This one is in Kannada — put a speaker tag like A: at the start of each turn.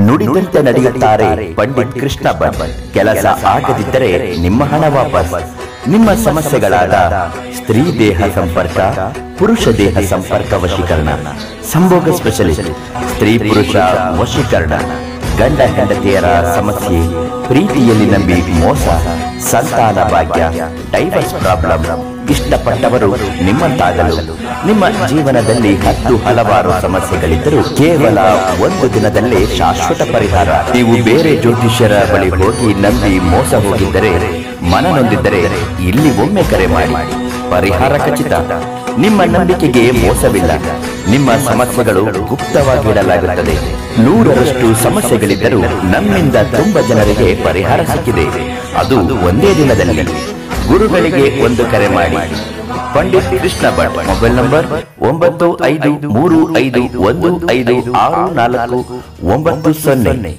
A: ನುಡಿದಂತೆ ನಡೆಯುತ್ತಾರೆ ಪಂಡಿತ್ ಕೃಷ್ಣ ಭಟ್. ಕೆಲಸ ಆಗದಿದ್ದರೆ ನಿಮ್ಮ ಹಣ ವಾಪಸ್. ನಿಮ್ಮ ಸಮಸ್ಯೆಗಳಾದ ಸ್ತ್ರೀ ದೇಹ ಸಂಪರ್ಕ, ಪುರುಷ ದೇಹ ಸಂಪರ್ಕ ವಶೀಕರಣ, ಸಂಭೋಗ ಸ್ಪೆಷಲಿಸ್ಟ್, ಸ್ತ್ರೀ ಪುರುಷ ವಶೀಕರಣ, ಗಂಡ ಹೆಂಡತಿಯರ ಸಮಸ್ಯೆ, ಪ್ರೀತಿಯಲ್ಲಿ ನಂಬಿ ಮೋಸ, ಸಂತಾನ ಭಾಗ್ಯ, ಡೈವರ್ಸ್ ಪ್ರಾಬ್ಲಮ್, ಇಷ್ಟಪಟ್ಟವರು ನಿಮ್ಮಂತಾಗಲು, ನಿಮ್ಮ ಜೀವನದಲ್ಲಿ ಹಲವಾರು ಸಮಸ್ಯೆಗಳಿದ್ದರೂ ಕೇವಲ ಒಂದು ದಿನದಲ್ಲೇ ಶಾಶ್ವತ ಪರಿಹಾರ. ನೀವು ಬೇರೆ ಜ್ಯೋತಿಷ್ಯರ ಬಳಿ ಹೋಗಿ ನಂಬಿ ಮೋಸ ಹೋಗಿದ್ದರೆ, ಮನನೊಂದಿದ್ದರೆ ಇಲ್ಲಿ ಒಮ್ಮೆ ಕರೆ ಮಾಡಿ. ಪರಿಹಾರ ಖಚಿತ. ನಿಮ್ಮ ನಂಬಿಕೆಗೆ ಮೋಸವಿಲ್ಲ. ನಿಮ್ಮ ಸಮಸ್ಯೆಗಳು ಗುಪ್ತವಾಗಿಡಲಾಗುತ್ತದೆ. 100ರಷ್ಟು ಸಮಸ್ಯೆಗಳಿದ್ದರೂ ನಮ್ಮಿಂದ ತುಂಬ ಜನರಿಗೆ ಪರಿಹಾರ ಸಿಕ್ಕಿದೆ, ಅದು ಒಂದೇ ದಿನದಲ್ಲಿ. ಗುರುಗಳಿಗೆ ಒಂದು ಕರೆ ಮಾಡಿ. ಪಂಡಿತ್ ಕೃಷ್ಣ ಭಟ್. Mobile number 9535156490.